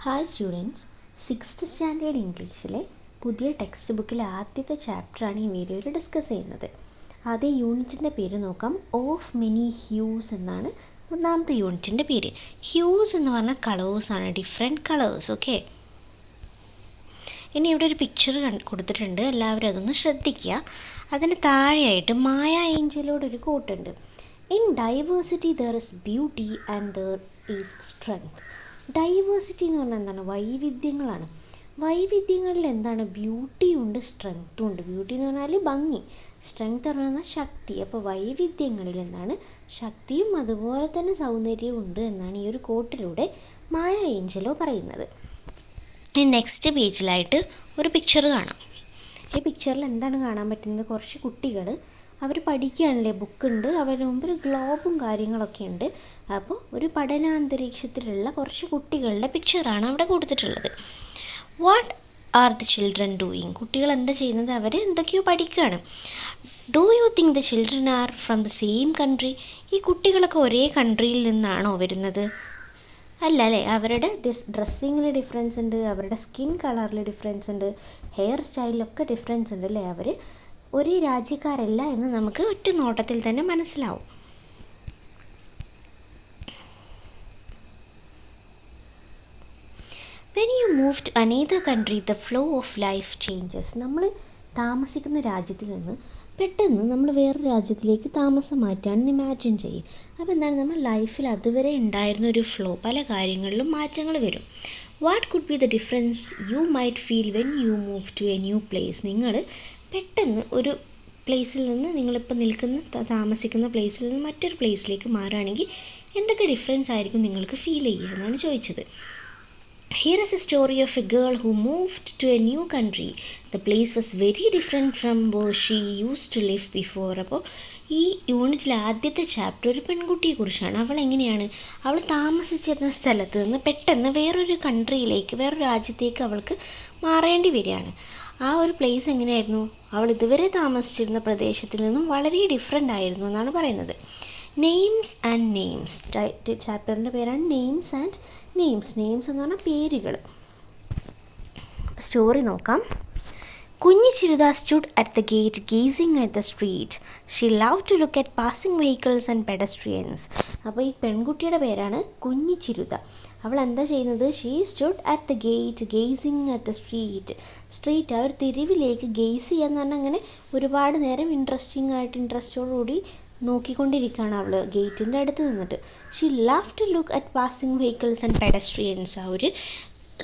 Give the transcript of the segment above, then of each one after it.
Hi students, sixth standard ഇംഗ്ലീഷിലെ പുതിയ text ബുക്കിലെ ആദ്യത്തെ ചാപ്റ്ററാണ് ഈ വീഡിയോയിൽ ഡിസ്കസ് ചെയ്യുന്നത്. ആദ്യ യൂണിറ്റിൻ്റെ പേര് നോക്കാം. ഓഫ് മെനി ഹ്യൂസ് എന്നാണ് ഒന്നാമത്തെ യൂണിറ്റിൻ്റെ പേര്. ഹ്യൂസ് എന്ന് പറഞ്ഞാൽ കളേഴ്സാണ്, ഡിഫറെൻറ്റ് കളേഴ്സ്. ഓക്കെ, ഇനി ഇവിടെ ഒരു പിക്ചർ കൊടുത്തിട്ടുണ്ട്, എല്ലാവരും അതൊന്ന് ശ്രദ്ധിക്കുക. അതിന് താഴെയായിട്ട് മായ ഏഞ്ചലോടൊരു കോട്ടുണ്ട്. In diversity there is beauty and there is strength. Diversity എന്ന് പറഞ്ഞാൽ എന്താണ്? വൈവിധ്യങ്ങളാണ്. വൈവിധ്യങ്ങളിൽ എന്താണ്? ബ്യൂട്ടിയും ഉണ്ട്, സ്ട്രെങ്ത്തും ഉണ്ട്. ബ്യൂട്ടി എന്ന് പറഞ്ഞാൽ ഭംഗി, സ്ട്രെങ്ത് എന്ന് പറഞ്ഞാൽ ശക്തി. അപ്പോൾ വൈവിധ്യങ്ങളിൽ എന്താണ്? ശക്തിയും അതുപോലെ തന്നെ സൗന്ദര്യവും ഉണ്ട് എന്നാണ് ഈ ഒരു കോട്ടിലൂടെ മായ ഏഞ്ചലോ പറയുന്നത്. നെക്സ്റ്റ് പേജിലായിട്ട് ഒരു പിക്ചർ കാണാം. ഈ പിക്ചറിൽ എന്താണ് കാണാൻ പറ്റുന്നത്? കുറച്ച് കുട്ടികൾ അവർ പഠിക്കുകയാണല്ലേ, ബുക്കുണ്ട്, അവരുടെ മുമ്പിൽ ഗ്ലോബും കാര്യങ്ങളൊക്കെ ഉണ്ട്. അപ്പോൾ ഒരു പഠനാന്തരീക്ഷത്തിലുള്ള കുറച്ച് കുട്ടികളുടെ പിക്ചറാണ് അവിടെ കൊടുത്തിട്ടുള്ളത്. What are the children doing? കുട്ടികൾ എന്താ ചെയ്യുന്നത്? അവർ എന്തൊക്കെയോ പഠിക്കുകയാണ്. Do you think the children are from the same country? ഈ കുട്ടികളൊക്കെ ഒരേ കൺട്രിയിൽ നിന്നാണോ വരുന്നത്? അല്ല അല്ലേ. അവരുടെ ഡ്രസ്സിങ്ങിൽ ഡിഫറൻസ് ഉണ്ട്, അവരുടെ സ്കിൻ കളറിൽ ഡിഫറൻസ് ഉണ്ട്, ഹെയർ സ്റ്റൈലിലൊക്കെ ഡിഫറൻസ് ഉണ്ട് അല്ലേ. അവർ ഒരേ രാജ്യക്കാരല്ല എന്ന് നമുക്ക് ഒറ്റ നോട്ടത്തിൽ തന്നെ മനസ്സിലാവും. When you move to another country the flow of life changes. നമ്മൾ താമസിക്കുന്ന രാജ്യത്തിൽ നിന്ന് പെട്ടെന്ന് നമ്മൾ വേറൊരു രാജ്യത്തിലേക്ക് താമസം മാറ്റുകയാണെന്ന് ഇമാജിൻ ചെയ്യും. അപ്പോൾ എന്താണ്? നമ്മൾ ലൈഫിൽ അതുവരെ ഉണ്ടായിരുന്ന ഒരു ഫ്ലോ, പല കാര്യങ്ങളിലും മാറ്റങ്ങൾ വരും. What could be the difference you might feel when you move to a new place? നിങ്ങൾ പെട്ടെന്ന് ഒരു പ്ലേസിൽ നിന്ന്, നിങ്ങളിപ്പോൾ താമസിക്കുന്ന പ്ലേസിൽ നിന്ന് മറ്റൊരു പ്ലേസിലേക്ക് മാറുകയാണെങ്കിൽ എന്തൊക്കെ ഡിഫറൻസ് ആയിരിക്കും നിങ്ങൾക്ക് ഫീൽ ചെയ്യുക എന്നാണ് ചോദിച്ചത്. Here is a story of a girl who moved to a new country. The place was very different from where she used to live before. അപ്പോൾ ഈ യൂണിറ്റിലെ ആദ്യത്തെ ചാപ്റ്റർ ഒരു പെൺകുട്ടിയെക്കുറിച്ചാണ്. അവൾ എങ്ങനെയാണ്, അവൾ താമസിച്ചിരുന്ന സ്ഥലത്ത് നിന്ന് പെട്ടെന്ന് വേറൊരു കൺട്രിയിലേക്ക്, വേറൊരു രാജ്യത്തേക്ക് അവൾക്ക് മാറേണ്ടി വരികയാണ്. ആ ഒരു പ്ലേസ് എങ്ങനെയായിരുന്നു? അവൾ ഇതുവരെ താമസിച്ചിരുന്ന പ്രദേശത്തിൽ നിന്നും വളരെ ഡിഫറെൻ്റ് ആയിരുന്നു എന്നാണ് പറയുന്നത്. Names and names. ചാപ്റ്ററിൻ്റെ പേരാണ് നെയിംസ് ആൻഡ് നെയിംസ്. നെയിംസ് എന്ന് പറഞ്ഞാൽ പേരുകൾ. സ്റ്റോറി നോക്കാം. കുഞ്ഞി Chirutha stood at the gate gazing at the street. She loved to look at passing vehicles and pedestrians. അപ്പോൾ ഈ പെൺകുട്ടിയുടെ പേരാണ് കുഞ്ഞി ചിരുത. അവൾ എന്താ ചെയ്യുന്നത്? She stood at the gate gazing at the street. Street, ആ ഒരു തെരുവിലേക്ക് ഗെയ്സ് ചെയ്യാന്ന് പറഞ്ഞാൽ അങ്ങനെ ഒരുപാട് നേരം ഇൻട്രസ്റ്റോടുകൂടി നോക്കിക്കൊണ്ടിരിക്കുകയാണ് അവൾ ഗേറ്റിൻ്റെ അടുത്ത് നിന്നിട്ട്. She love to look at passing vehicles and pedestrians. ആ ഒരു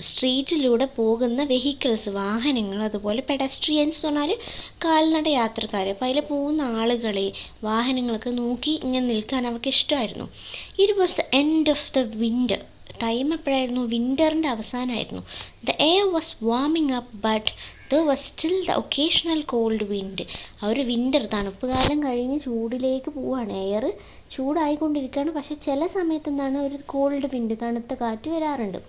സ്ട്രീറ്റിലൂടെ പോകുന്ന വെഹിക്കിൾസ്, വാഹനങ്ങൾ, അതുപോലെ പെഡസ്ട്രിയൻസ് എന്ന് പറഞ്ഞാൽ കാൽനട യാത്രക്കാർ. അപ്പോൾ അതിൽ പോകുന്ന ആളുകളെ, വാഹനങ്ങളൊക്കെ നോക്കി ഇങ്ങനെ നിൽക്കാൻ അവൾക്ക് ഇഷ്ടമായിരുന്നു. It was the end of the winter. Time എപ്പോഴായിരുന്നു? വിൻ്ററിൻ്റെ അവസാനമായിരുന്നു. The air was warming up but there was still the occasional cold wind. ആ ഒരു വിൻ്റർ, തണുപ്പ് കാലം കഴിഞ്ഞ് ചൂടിലേക്ക് പോവുകയാണ്. എയർ ചൂടായിക്കൊണ്ടിരിക്കുകയാണ്, പക്ഷേ ചില സമയത്ത് എന്താണ്? ഒരു കോൾഡ് വിൻഡ്, തണുത്ത കാറ്റ് വരാറുണ്ട്.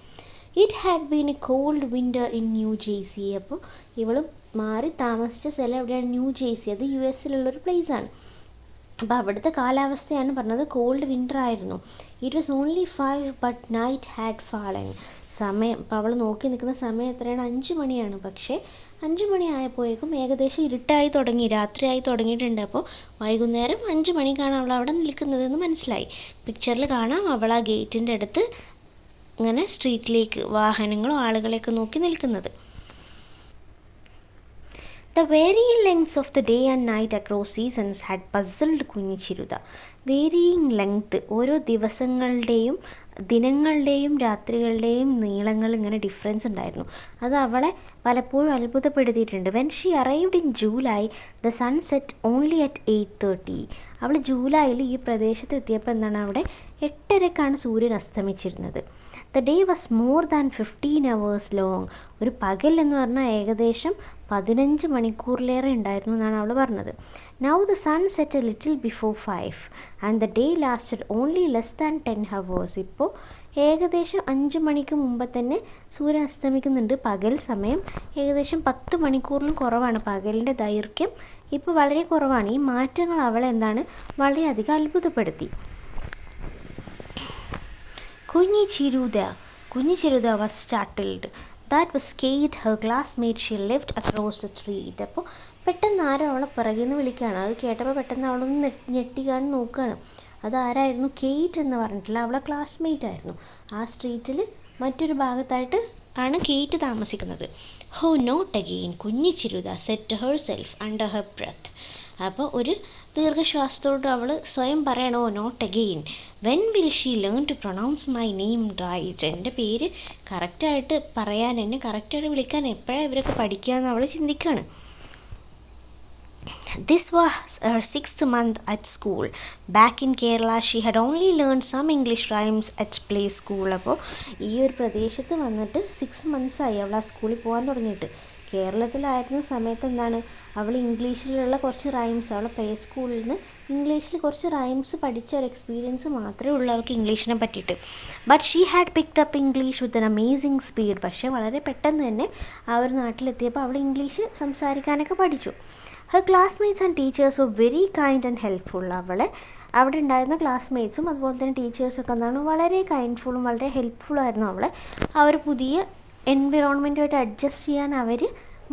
It had been a cold winter in New Jersey. അപ്പോൾ ഇവൾ മാറി താമസിച്ച സ്ഥലം എവിടെയാണ്? New Jersey. അത് US-ലുള്ളൊരു പ്ലേസാണ്. അപ്പോൾ അവിടുത്തെ കാലാവസ്ഥയാണ് പറഞ്ഞത് കോൾഡ് വിൻ്റർ ആയിരുന്നു. It was only 5 but night had fallen. സമയം, അപ്പോൾ അവൾ നോക്കി നിൽക്കുന്ന സമയം എത്രയാണ്? 5 മണിയാണ്. പക്ഷേ 5 മണി ആയപ്പോഴേക്കും ഏകദേശം ഇരുട്ടായി തുടങ്ങി, രാത്രിയായി തുടങ്ങിയിട്ടുണ്ട്. അപ്പോൾ വൈകുന്നേരം 5 മണിക്കാണ് അവൾ അവിടെ നിൽക്കുന്നതെന്ന് മനസ്സിലായി. പിക്ചറിൽ കാണാം അവൾ ആ ഗേറ്റിൻ്റെ അടുത്ത് ഇങ്ങനെ സ്ട്രീറ്റിലേക്ക് വാഹനങ്ങളോ ആളുകളെയൊക്കെ നോക്കി നിൽക്കുന്നത്. The varying lengths of the day and night across seasons had puzzled കുഞ്ഞി ചിരുത. വേരിയിങ് ലെങ്ത്, ഓരോ ദിവസങ്ങളുടെയും ദിനങ്ങളുടെയും രാത്രികളുടെയും നീളങ്ങൾ ഇങ്ങനെ ഡിഫറൻസ് ഉണ്ടായിരുന്നു. അത് അവളെ പലപ്പോഴും അത്ഭുതപ്പെടുത്തിയിട്ടുണ്ട്. When she arrived in July the sun set only at 8:30. അവൾ ജൂലൈയിൽ ഈ പ്രദേശത്ത് എത്തിയപ്പോൾ എന്താണ്? അവിടെ 8:30ക്കാണ് സൂര്യൻ അസ്തമിച്ചിരുന്നത്. The day was more than 15 hours long. ഒരു പകൽ എന്ന് പറഞ്ഞാൽ ഏകദേശം 15 മണിക്കൂറിലേറെ ഉണ്ടായിരുന്നു എന്നാണ് അവൾ പറഞ്ഞത്. Now the sun set a little before 5 and the day lasted only less than 10 hours. ഇപ്പോൾ ഏകദേശം 5 മണിക്ക് മുമ്പ് തന്നെ സൂര്യൻ അസ്തമിക്കുന്നുണ്ട്. പകൽ സമയം ഏകദേശം 10 മണിക്കൂറിലും കുറവാണ്. പകലിൻ്റെ ദൈർഘ്യം ഇപ്പോൾ വളരെ കുറവാണ്. ഈ മാറ്റങ്ങൾ അവളെ എന്താണ്? വളരെയധികം അത്ഭുതപ്പെടുത്തി. കുഞ്ഞി ചിരുത കുഞ്ഞു Chirutha was startled. That was Kate, her classmate. She lived across the street. അപ്പോൾ പെട്ടെന്ന് ആരോ അവളെ പിറകിൽ നിന്ന് വിളിക്കുകയാണ്. അത് കേട്ടപ്പോൾ പെട്ടെന്ന് അവളൊന്ന് ഞെട്ടിക്കാണ് നോക്കുകയാണ്. അതാരായിരുന്നു? കേറ്റ് എന്ന് പറഞ്ഞിട്ടില്ല, അവളെ ക്ലാസ്മേറ്റ് ആയിരുന്നു. ആ സ്ട്രീറ്റിൽ മറ്റൊരു ഭാഗത്തായിട്ട് ആണ് കേറ്റ് താമസിക്കുന്നത്. ഹോ not again, Kunji Chirutha set to herself under her breath. അപ്പോൾ ഒരു ദീർഘശ്വാസത്തോട് അവൾ സ്വയം പറയണോ, not again. When will she learn to pronounce my name right? എൻ്റെ പേര് കറക്റ്റായിട്ട് പറയാൻ, എന്നെ കറക്റ്റായിട്ട് വിളിക്കാൻ എപ്പോഴാണ് ഇവരൊക്കെ പഠിക്കുക എന്ന് അവൾ ചിന്തിക്കുകയാണ്. This was her 6th month at school. Back in Kerala, she had only learned some English rhymes at play school. അപ്പോൾ ഈ ഒരു പ്രദേശത്ത് വന്നിട്ട് 6 months ആയി അവൾ ആ സ്കൂളിൽ പോകാൻ തുടങ്ങിയിട്ട്. കേരളത്തിലായിരുന്ന സമയത്ത് എന്താണ്, അവൾ ഇംഗ്ലീഷിലുള്ള കുറച്ച് റൈംസ്, അവൾ പ്ലേ സ്കൂളിൽ നിന്ന് ഇംഗ്ലീഷിൽ കുറച്ച് റൈംസ് പഠിച്ച ഒരു എക്സ്പീരിയൻസ് മാത്രമേ ഉള്ളൂ അവൾക്ക് ഇംഗ്ലീഷിനെ പറ്റിയിട്ട്. But she had picked up English with an amazing speed. പക്ഷേ വളരെ പെട്ടെന്ന് തന്നെ ആ ഒരു നാട്ടിലെത്തിയപ്പോൾ അവൾ ഇംഗ്ലീഷ് സംസാരിക്കാനൊക്കെ പഠിച്ചു. Her classmates and teachers were very kind and helpful. അവിടെ ഉണ്ടായിരുന്ന ക്ലാസ്മേറ്റ്സും അതുപോലെ തന്നെ ടീച്ചേഴ്സൊക്കെ എന്താണ് വളരെ കൈൻഡ്ഫുള്ളും വളരെ ഹെൽപ്ഫുള്ളായിരുന്നു. അവളെ ആ ഒരു പുതിയ എൻവിറോൺമെൻറ്റുമായിട്ട് അഡ്ജസ്റ്റ് ചെയ്യാൻ അവർ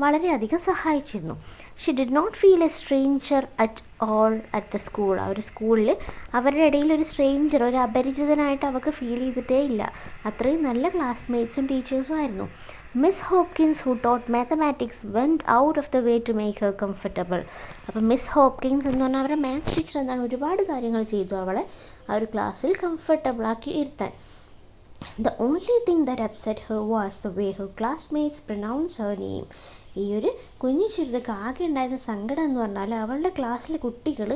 വളരെയധികം സഹായിച്ചിരുന്നു. She did not feel a stranger at all at the school. ആ ഒരു സ്കൂളിൽ അവരുടെ ഇടയിൽ ഒരു സ്ട്രേഞ്ചർ, ഒരു അപരിചിതനായിട്ട് അവൾക്ക് ഫീൽ ചെയ്തിട്ടേ ഇല്ല. അത്രയും നല്ല ക്ലാസ്മേറ്റ്സും ടീച്ചേഴ്സും ആയിരുന്നു. Miss Hopkins, who taught mathematics, went out of the way to make her comfortable. അപ്പോൾ മിസ് ഹോപ്കിൻസ് എന്ന് പറഞ്ഞാൽ അവരുടെ മാത്സ് ടീച്ചർ എന്താണ് ഒരുപാട് കാര്യങ്ങൾ ചെയ്തു അവളെ ആ ഒരു ക്ലാസ്സിൽ കംഫർട്ടബിളാക്കി ഇരുത്താൻ. The only thing that upset her was the way her classmates pronounced her name. ഈ ഒരു കുഞ്ഞു ചിരുതക്ക് ആകെ ഉണ്ടായിരുന്ന സങ്കടം എന്ന് പറഞ്ഞാൽ അവളുടെ ക്ലാസ്സിലെ കുട്ടികൾ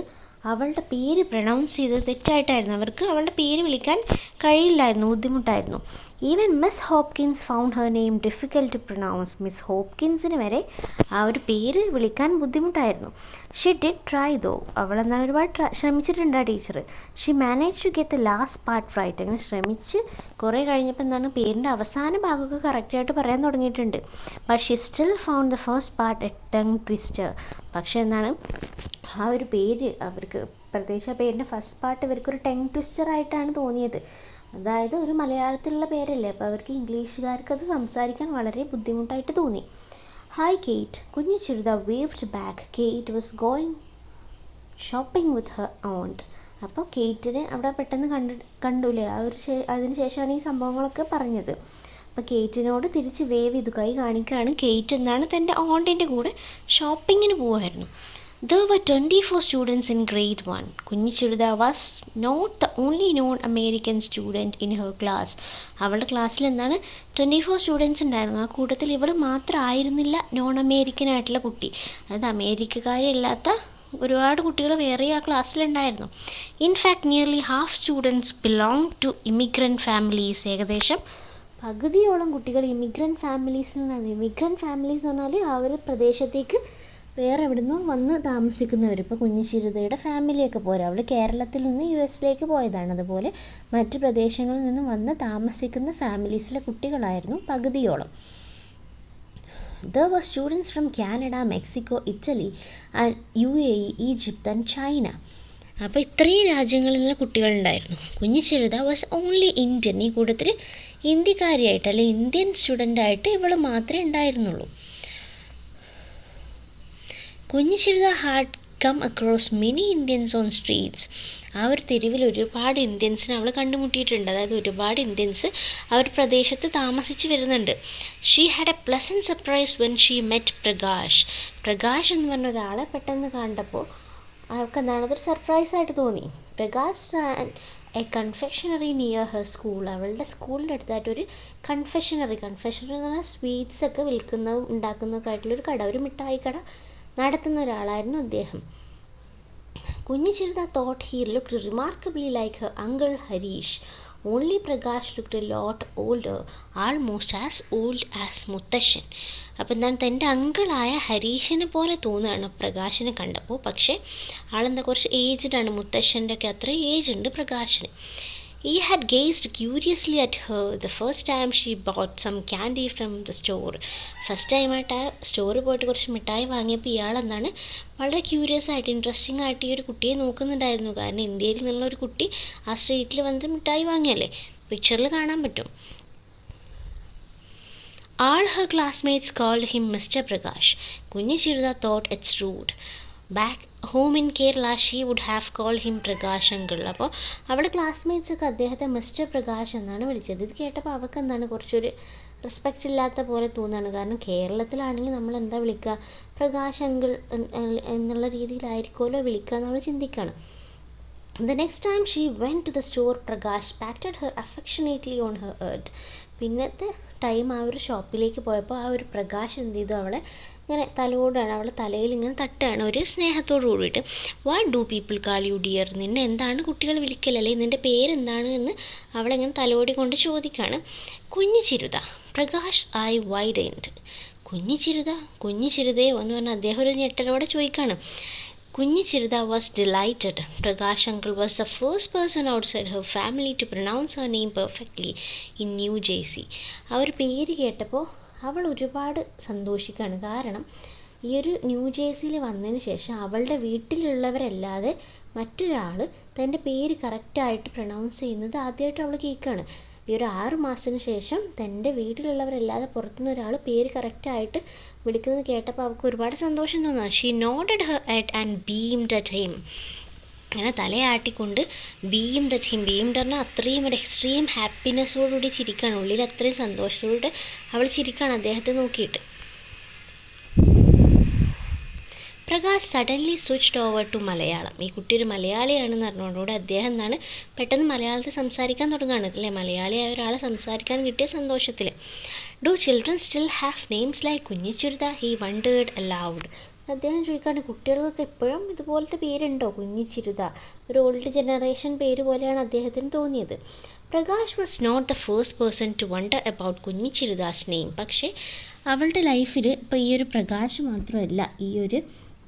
അവളുടെ പേര് പ്രൊനൗൺസ് ചെയ്തത് തെറ്റായിട്ടായിരുന്നു. അവർക്ക് അവളുടെ പേര് വിളിക്കാൻ കഴിയില്ലായിരുന്നു, ബുദ്ധിമുട്ടായിരുന്നു. Even Miss Hopkins found her name difficult to pronounce. Miss ഹോപ്കിൻസിന് വരെ ആ ഒരു പേര് വിളിക്കാൻ ബുദ്ധിമുട്ടായിരുന്നു. She did try though. അവളെന്താണ് ഒരുപാട് ശ്രമിച്ചിട്ടുണ്ട് ആ teacher. She manage to get the last part right. അങ്ങനെ ശ്രമിച്ച് കുറേ കഴിഞ്ഞപ്പോൾ എന്താണ് പേരിൻ്റെ അവസാന ഭാഗമൊക്കെ കറക്റ്റായിട്ട് പറയാൻ തുടങ്ങിയിട്ടുണ്ട്. But Xi still found the first part A tongue twister. പക്ഷേ എന്താണ് ആ ഒരു പേര് അവർക്ക്, പ്രത്യേകിച്ച് ആ പേരിൻ്റെ ഫസ്റ്റ് പാർട്ട് ഇവർക്കൊരു ടങ് ട്വിസ്റ്ററായിട്ടാണ് തോന്നിയത്. അതായത് ഒരു മലയാളത്തിലുള്ള പേരല്ലേ, അപ്പോൾ അവർക്ക് ഇംഗ്ലീഷുകാർക്ക് അത് സംസാരിക്കാൻ വളരെ ബുദ്ധിമുട്ടായിട്ട് തോന്നി. Hi Kate, Kunju Chiruta waved back. Kate was going shopping with her aunt. അപ്പോൾ കേറ്റിനെ അവിടെ പെട്ടെന്ന് കണ്ടൂലേ, ആ ഒരു അതിന് ശേഷമാണ് ഈ സംഭവങ്ങളൊക്കെ പറഞ്ഞത്. അപ്പോൾ കേറ്റിനോട് തിരിച്ച് വേവ് ചെയ്തു, കൈ കാണിക്കുകയാണ്. കേറ്റ് എന്താണ് തൻ്റെ ഓണ്ടിൻ്റെ കൂടെ ഷോപ്പിങ്ങിന് പോവുമായിരുന്നു. There were 24 students in grade 1. കുഞ്ഞി Chirutha was not the only non-American student in her class. അവളുടെ ക്ലാസ്സിൽ എന്താണ് 24 സ്റ്റുഡൻസ് ഉണ്ടായിരുന്നു. ആ കൂട്ടത്തിൽ ഇവൾ മാത്രമായിരുന്നില്ല നോൺ അമേരിക്കൻ ആയിട്ടുള്ള കുട്ടി. അതായത് അമേരിക്കക്കാരില്ലാത്ത ഒരുപാട് കുട്ടികൾ വേറെ ആ ക്ലാസ്സിലുണ്ടായിരുന്നു. In fact nearly half students belong to immigrant families. ഏകദേശം പകുതിയോളം കുട്ടികൾ ഇമിഗ്രൻറ്റ് ഫാമിലീസിൽ നിന്നാണ്. ഇമിഗ്രൻറ്റ് ഫാമിലീസ് എന്ന് പറഞ്ഞാൽ ആ ഒരു പ്രദേശത്തേക്ക് വേറെ എവിടെ നിന്നും വന്ന് താമസിക്കുന്നവർ. ഇപ്പോൾ കുഞ്ഞു ചിരുതയുടെ ഫാമിലിയൊക്കെ പോരാ, അവൾ കേരളത്തിൽ നിന്ന് US പോയതാണ്. അതുപോലെ മറ്റ് പ്രദേശങ്ങളിൽ നിന്നും വന്ന് താമസിക്കുന്ന ഫാമിലീസിലെ കുട്ടികളായിരുന്നു പകുതിയോളം. There were students from Canada, Mexico, Italy and UAE, Egypt and China. അപ്പോൾ ഇത്രയും രാജ്യങ്ങളിൽ നിന്ന് കുട്ടികളുണ്ടായിരുന്നു. കുഞ്ഞു ചിരുത വാസ് ഓൺലി ഇന്ത്യൻ. ഈ കൂട്ടത്തിൽ ഇന്ത്യക്കാരിയായിട്ട് അല്ലെങ്കിൽ ഇന്ത്യൻ സ്റ്റുഡൻ്റായിട്ട് ഇവൾ മാത്രമേ ഉണ്ടായിരുന്നുള്ളൂ. Kunju Chirutha had come across many Indians on streets. ആ ഒരു തെരുവിൽ ഒരുപാട് ഇന്ത്യൻസിനെ അവൾ കണ്ടുമുട്ടിയിട്ടുണ്ട്. അതായത് ഒരുപാട് ഇന്ത്യൻസ് ആ ഒരു പ്രദേശത്ത് താമസിച്ച് വരുന്നുണ്ട്. She had A pleasant surprise when she met Prakash. Prakash എന്ന് പറഞ്ഞ ഒരാളെ പെട്ടെന്ന് കണ്ടപ്പോൾ അവൾക്ക് എന്താണ് അതൊരു സർപ്രൈസായിട്ട് തോന്നി. Prakash A confectionery near her school. അവളുടെ സ്കൂളിൻ്റെ അടുത്തായിട്ടൊരു കൺഫെക്ഷണറി എന്ന് പറഞ്ഞാൽ സ്വീറ്റ്സൊക്കെ വിൽക്കുന്നതും ഉണ്ടാക്കുന്നതൊക്കെ ആയിട്ടുള്ളൊരു കട, ഒരു മിഠായി കട നടത്തുന്ന ഒരാളായിരുന്നു അദ്ദേഹം. കുഞ്ഞു Chirutha thought he looked റിമാർക്കബിളി like her uncle Harish. Only Prakash looked a lot older, almost as old as മുത്തശ്ശൻ. അപ്പോൾ എന്താണ് തൻ്റെ അങ്കിളായ ഹരീഷിനെ പോലെ തോന്നുകയാണ് പ്രകാശിനെ കണ്ടപ്പോൾ. പക്ഷേ ആളെന്താ കുറച്ച് ഏജ്ഡാണ്, മുത്തശ്ശൻ്റെ ഒക്കെ അത്ര ഏജ് ഉണ്ട് പ്രകാശിന്. He had gazed curiously at her the first time she bought some candy from the store. First ടൈമായിട്ട് ആ സ്റ്റോറിൽ പോയിട്ട് കുറച്ച് മിഠായി വാങ്ങിയപ്പോൾ ഇയാളെന്താണ് വളരെ ക്യൂരിയസ് ആയിട്ട് ഇൻട്രസ്റ്റിംഗ് ആയിട്ട് ഈ ഒരു കുട്ടിയെ നോക്കുന്നുണ്ടായിരുന്നു. കാരണം ഇന്ത്യയിൽ നിന്നുള്ള ഒരു കുട്ടി ആ സ്ട്രീറ്റിൽ വന്നിട്ട് മിഠായി വാങ്ങിയല്ലേ, പിക്ചറിൽ കാണാൻ പറ്റും. All her classmates called him Mr. Prakash. Kunji Chiruda thought it's rude. Back home in Kerala she would have call him Prakash uncle. അപ്പോൾ അവിടെ ക്ലാസ്മേറ്റ്സൊക്കെ അദ്ദേഹത്തെ മിസ്റ്റർ പ്രകാശ് എന്നാണ് വിളിച്ചത്. ഇത് കേട്ടപ്പോൾ അവൾക്ക് എന്താണ് കുറച്ചൊരു റെസ്പെക്റ്റ് ഇല്ലാത്ത പോലെ തോന്നുകയാണ്. കാരണം കേരളത്തിലാണെങ്കിൽ നമ്മൾ എന്താ വിളിക്കുക, പ്രകാശ് അങ്കിൾ എന്നുള്ള രീതിയിലായിരിക്കുമല്ലോ വിളിക്കുക നമ്മൾ ചിന്തിക്കുകയാണ്. The next time she went to the store, Prakash patted her affectionately on her head. പിന്നത്തെ ടൈം ആ ഒരു ഷോപ്പിലേക്ക് പോയപ്പോൾ ആ ഒരു പ്രകാശ് എന്ത് ചെയ്തു, അവളെ ഇങ്ങനെ തലോടാണ്, അവളെ തലയിൽ ഇങ്ങനെ തട്ടുകയാണ് ഒരു സ്നേഹത്തോട് കൂടിയിട്ട്. What do people call you dear, നിന്നെ എന്താണ് കുട്ടികൾ വിളിക്കലല്ലേ, നിൻ്റെ പേരെന്താണ് എന്ന് അവളിങ്ങനെ തലോടി കൊണ്ട് ചോദിക്കുകയാണ്. കുഞ്ഞു ചിരുത. Prakash I widened. കുഞ്ഞു ചിരുത, കുഞ്ഞു ചിരുതയോ എന്ന് പറഞ്ഞാൽ അദ്ദേഹം ഒരു ഞെട്ടലോടെ ചോദിക്കുകയാണ്. Kunji Chirda was delighted. Prakash uncle was the first person outside her family to pronounce her name perfectly in New Jersey. ആ ഒരു പേര് കേട്ടപ്പോൾ അവൾ ഒരുപാട് സന്തോഷിക്കുകയാണ്. കാരണം ഈ ഒരു ന്യൂ ജേഴ്സിയിൽ വന്നതിന് ശേഷം അവളുടെ വീട്ടിലുള്ളവരല്ലാതെ മറ്റൊരാൾ തൻ്റെ പേര് കറക്റ്റായിട്ട് പ്രൊനൗൺസ് ചെയ്യുന്നത് ആദ്യമായിട്ട് അവൾ കേൾക്കുകയാണ്. ഈ ഒരു 6 മാസത്തിന് ശേഷം തൻ്റെ വീട്ടിലുള്ളവരല്ലാതെ പുറത്തുനിന്ന് ഒരാൾ പേര് കറക്റ്റായിട്ട് വിളിക്കുന്നത് കേട്ടപ്പോൾ അവൾക്ക് ഒരുപാട് സന്തോഷം തോന്നുന്നു. She nodded her head and beamed at him. അങ്ങനെ തലയാട്ടിക്കൊണ്ട് ബീംഡ് അറ്റ് ഹിം. ബീംഡ് പറഞ്ഞാൽ അത്രയും ഒരു എക്സ്ട്രീം ഹാപ്പിനെസ്സോടുകൂടി ചിരിക്കുകയാണ്, ഉള്ളിൽ അത്രയും സന്തോഷത്തോടെ അവൾ ചിരിക്കുകയാണ് അദ്ദേഹത്തെ നോക്കിയിട്ട്. Prakash suddenly switched over to Malayalam. ഈ കുട്ടി ഒരു മലയാളിയാണെന്ന് അറിഞ്ഞുകൊണ്ടുകൂടെ അദ്ദേഹം എന്താണ് പെട്ടെന്ന് മലയാളത്തിൽ സംസാരിക്കാൻ തുടങ്ങുകയാണ് അല്ലേ. മലയാളിയായ ഒരാളെ സംസാരിക്കാൻ കിട്ടിയ സന്തോഷത്തിൽ. Do children still have names like Kunjichiruta, he wondered aloud. അദ്ദേഹം ചോദിക്കുകയാണ്, കുട്ടികൾക്കൊക്കെ ഇപ്പോഴും ഇതുപോലത്തെ പേരുണ്ടോ, കുഞ്ഞിച്ചിരുത. ഒരു ഓൾഡ് ജനറേഷൻ പേര് പോലെയാണ് അദ്ദേഹത്തിന് തോന്നിയത്. Prakash was not the first person to wonder about Kunjichiruta's name. പക്ഷേ അവളുടെ ലൈഫിൽ ഇപ്പോൾ ഈ ഒരു പ്രകാശ് മാത്രമല്ല ഈ ഒരു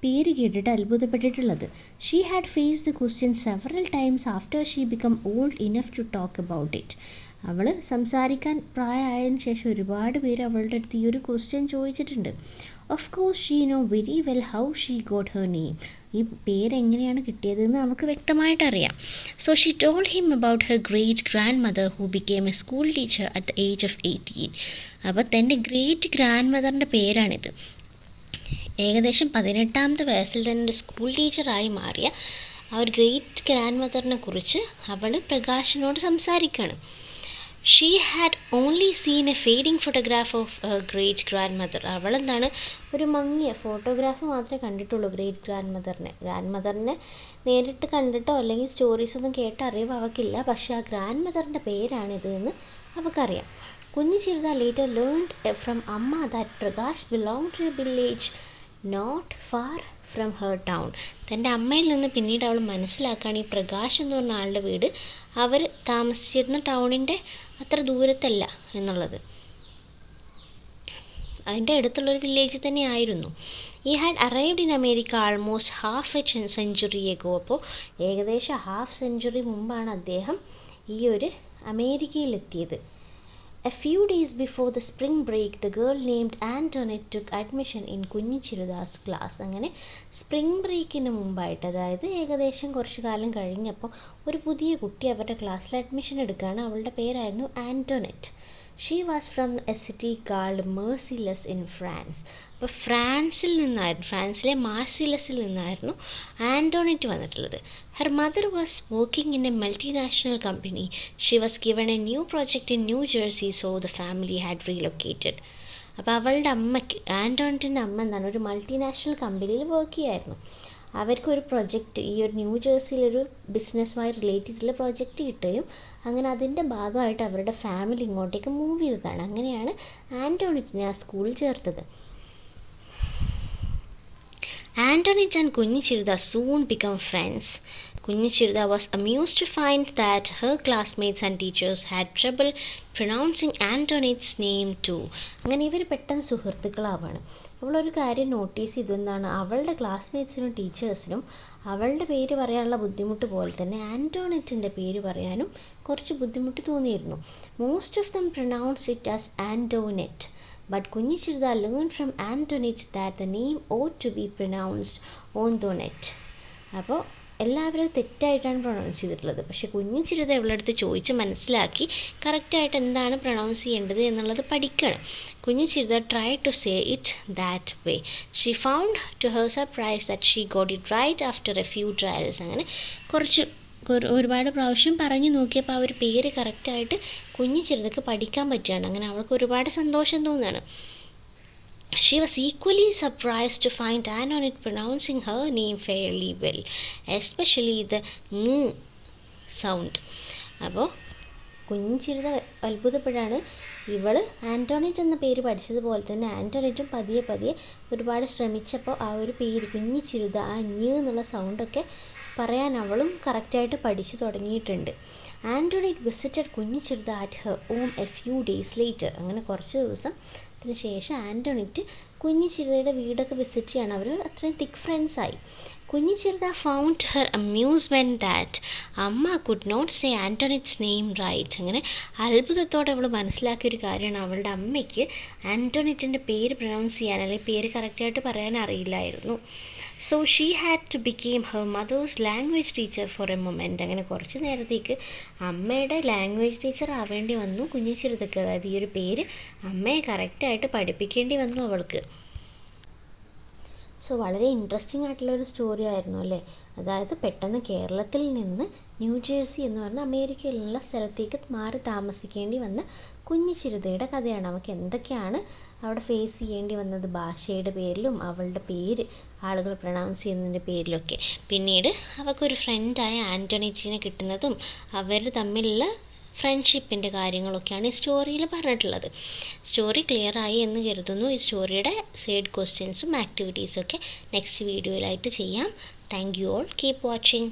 പേര് കേട്ടിട്ട് അത്ഭുതപ്പെട്ടിട്ടുള്ളത്. She had face the question several times after she become old enough to talk about it. അവൾ സംസാരിക്കാൻ പ്രായമായതിനു ശേഷം ഒരുപാട് പേര് അവളുടെ അടുത്ത് ഈ ഒരു ക്വസ്റ്റ്യൻ ചോദിച്ചിട്ടുണ്ട്. Of course she no very well how she got her name. ഈ പേരെങ്ങനെയാണ് കിട്ടിയതെന്ന് നമുക്ക് വ്യക്തമായിട്ട് അറിയാം. So she told him about her great grand mother who became A school teacher at the age of 18. അപ്പോൾ തൻ്റെ ഗ്രേറ്റ് ഗ്രാൻഡ് മദറിൻ്റെ പേരാണിത്. ഏകദേശം 18ാമത്തെ വയസ്സിൽ തന്നെ ഒരു സ്കൂൾ ടീച്ചറായി മാറിയ ആ ഒരു ഗ്രേറ്റ് ഗ്രാൻഡ് മദറിനെ കുറിച്ച് അവൾ പ്രകാശിനോട് സംസാരിക്കുകയാണ്. She had only seen a fading photograph of great grand mother. അവളെന്താണ് ഒരു മങ്ങിയ ഫോട്ടോഗ്രാഫ് മാത്രമേ കണ്ടിട്ടുള്ളൂ ഗ്രേറ്റ് ഗ്രാൻഡ് മദറിനെ നേരിട്ട് കണ്ടിട്ടോ അല്ലെങ്കിൽ സ്റ്റോറീസൊന്നും കേട്ട അറിവ് അവൾക്കില്ല. പക്ഷേ ആ ഗ്രാൻഡ് മദറിൻ്റെ പേരാണിത് എന്ന് അവൾക്കറിയാം. Kunju Chirutha later learned from amma that Prakash belong to a village not far from her town. തൻ്റെ അമ്മയിൽ നിന്ന് പിന്നീട് അവൾ മനസ്സിലാക്കുകയാണ് ഈ പ്രകാശ് എന്ന് പറഞ്ഞ ആളുടെ വീട് അവർ താമസിച്ചിരുന്ന ടൗണിൻ്റെ അത്ര ദൂരത്തല്ല എന്നുള്ളത്, അതിൻ്റെ അടുത്തുള്ളൊരു വില്ലേജ് തന്നെ ആയിരുന്നു. ഈ had arrived in America almost half A century ago. അപ്പോൾ ഏകദേശം ഹാഫ് സെഞ്ച്വറി മുമ്പാണ് അദ്ദേഹം ഈ ഒരു അമേരിക്കയിലെത്തിയത്. A few days before the spring break, the girl named Antoinette took admission in കുഞ്ഞി ചിരുദാസ് ക്ലാസ്. അങ്ങനെ സ്പ്രിംഗ് ബ്രേക്കിന് മുമ്പായിട്ട്, അതായത് ഏകദേശം കുറച്ച് കാലം കഴിഞ്ഞപ്പോൾ ഒരു പുതിയ കുട്ടി അവരുടെ ക്ലാസ്സിൽ അഡ്മിഷൻ എടുക്കുകയാണ്. അവളുടെ പേരായിരുന്നു Antoinette. She was from a city called Marseilles in France. അപ്പോൾ ഫ്രാൻസിലെ മാർസിലസിൽ നിന്നായിരുന്നു ആൻറ്റോനെറ്റ് വന്നിട്ടുള്ളത്. Her mother was working in a multinational company. She was given a new project in New Jersey, so the family had relocated. അപ്പോൾ അവളുടെ അമ്മയ്ക്ക്, ആൻറ്റോണിൻ്റെ അമ്മ എന്താണ് ഒരു മൾട്ടിനാഷണൽ കമ്പനിയിൽ വർക്ക് ചെയ്യായിരുന്നു. അവർക്കൊരു പ്രൊജക്റ്റ് ഈ ഒരു ന്യൂ ജേഴ്സിയിലൊരു ബിസിനസ്സുമായി റിലേറ്റ് ചെയ്തിട്ടുള്ള പ്രൊജക്റ്റ് കിട്ടുകയും അങ്ങനെ അതിൻ്റെ ഭാഗമായിട്ട് അവരുടെ ഫാമിലി ഇങ്ങോട്ടേക്ക് മൂവ് ചെയ്തതാണ്. അങ്ങനെയാണ് ആൻറ്റോണിറ്റിനെ ആ സ്കൂളിൽ ചേർത്തത്. Antoinette and Kunji Chiruda soon become friends. Kunji Chiruda was amused to find that her classmates and teachers had trouble pronouncing Antoinette's name too. അങ്ങനെ ഇവർ പെട്ടെന്ന് സുഹൃത്തുക്കളാവാണ്. അവളൊരു കാര്യം നോട്ടീസ് ചെയ്തു, എന്താണ് അവളുടെ ക്ലാസ്മേറ്റ്സിനും ടീച്ചേഴ്സിനും അവളുടെ പേര് പറയാനുള്ള ബുദ്ധിമുട്ട് പോലെ തന്നെ ആൻറ്റോണിറ്റിൻ്റെ പേര് പറയാനും കുറച്ച് ബുദ്ധിമുട്ട് തോന്നിയിരുന്നു. Most of them pronounce it as Antoinette. But Kunji Chiruda learned from Antoinette that the name ought to be pronounced Antoinette. അപ്പോൾ എല്ലാവരും തെറ്റായിട്ടാണ് പ്രൊണൗൺസ് ചെയ്തിട്ടുള്ളത്. പക്ഷേ കുഞ്ഞു ചിരുത ഇവളുടെ അടുത്ത് ചോദിച്ച് മനസ്സിലാക്കി കറക്റ്റായിട്ട് എന്താണ് പ്രൊണൗൺസ് ചെയ്യേണ്ടത് എന്നുള്ളത് പഠിക്കണം. കുഞ്ഞു Chirutha try to say it that way. She found to her surprise that she got it right after a few trials. അങ്ങനെ ഒരുപാട് പ്രാവശ്യം പറഞ്ഞു നോക്കിയപ്പോൾ ആ ഒരു പേര് കറക്റ്റായിട്ട് കുഞ്ഞു ചിരുതക്ക് പഠിക്കാൻ പറ്റുകയാണ്. അങ്ങനെ അവൾക്ക് ഒരുപാട് സന്തോഷം തോന്നുകയാണ്. She was equally surprised to find Antoinette pronouncing her name fairly well, especially the ng sound. അപ്പോൾ കുഞ്ഞു ചിരുത അത്ഭുതപ്പെടാണ്. ഇവൾ ആൻറ്റോണിറ്റ് എന്ന പേര് പഠിച്ചതുപോലെ തന്നെ ആൻറ്റോണിറ്റും പതിയെ പതിയെ ഒരുപാട് ശ്രമിച്ചപ്പോൾ ആ ഒരു പേര് കുഞ്ഞു ചിരുത, ആ ഞ്ഞ് എന്നുള്ള സൗണ്ടൊക്കെ പറയാൻ അവളും കറക്റ്റായിട്ട് പഠിച്ചു തുടങ്ങിയിട്ടുണ്ട്. ആൻറ്റോണിറ്റ് വിസിറ്റഡ് കുഞ്ഞു Chirutha at her home A few days later. അങ്ങനെ കുറച്ച് ദിവസത്തിന് ശേഷം ആൻറ്റോണിറ്റ് കുഞ്ഞു ചിരുതയുടെ വീടൊക്കെ വിസിറ്റ് ചെയ്യണം. അവർ അത്രയും തിക്ക് ഫ്രണ്ട്സായി. Kunju Chiruta found her amusement that Amma could not say Antoinette's name right. അങ്ങനെ അത്ഭുതത്തോടെ അവൾ മനസ്സിലാക്കിയൊരു കാര്യമാണ്, അവളുടെ അമ്മയ്ക്ക് ആൻറ്റോണിറ്റിൻ്റെ പേര് പ്രൊനൗൺസ് ചെയ്യാൻ അല്ലെങ്കിൽ പേര് കറക്റ്റായിട്ട് പറയാൻ അറിയില്ലായിരുന്നു. So she had to became her mother's language teacher for a moment. അങ്ങനെ കുറച്ച് നേരത്തേക്ക് അമ്മയുടെ ലാംഗ്വേജ് ടീച്ചർ ആവേണ്ടി വന്നു കുഞ്ഞു ചിരുതക്ക്. അതായത് ഈ ഒരു പേര് അമ്മയെ കറക്റ്റായിട്ട് പഠിപ്പിക്കേണ്ടി വന്നു അവൾക്ക്. സോ വളരെ ഇൻട്രസ്റ്റിംഗ് ആയിട്ടുള്ളൊരു സ്റ്റോറി ആയിരുന്നു അല്ലേ. അതായത് പെട്ടെന്ന് കേരളത്തിൽ നിന്ന് ന്യൂജേഴ്സി എന്ന് പറഞ്ഞ അമേരിക്കയിലുള്ള സ്ഥലത്തേക്ക് മാറി താമസിക്കേണ്ടി വന്ന കുഞ്ഞു ചിരുതയുടെ കഥയാണ്. അവൾക്ക് എന്തൊക്കെയാണ് അവിടെ ഫേസ് ചെയ്യേണ്ടി വന്നത് ഭാഷയുടെ പേരിലും അവളുടെ പേര് ആളുകൾ പ്രൊനൗൺസ് ചെയ്യുന്നതിൻ്റെ പേരിലൊക്കെ. പിന്നീട് അവൾക്കൊരു ഫ്രണ്ടായ ആൻറ്റോണിറ്റിനെ കിട്ടുന്നതും അവർ തമ്മിലുള്ള ഫ്രണ്ട്ഷിപ്പിൻ്റെ കാര്യങ്ങളൊക്കെയാണ് ഈ സ്റ്റോറിയിൽ പറഞ്ഞിട്ടുള്ളത്. സ്റ്റോറി ക്ലിയർ ആയി എന്ന് കരുതുന്നു. ഈ സ്റ്റോറിയുടെ സൈഡ് ക്വസ്റ്റ്യൻസും ആക്ടിവിറ്റീസൊക്കെ നെക്സ്റ്റ് വീഡിയോയിലായിട്ട് ചെയ്യാം. Thank you all. Keep watching.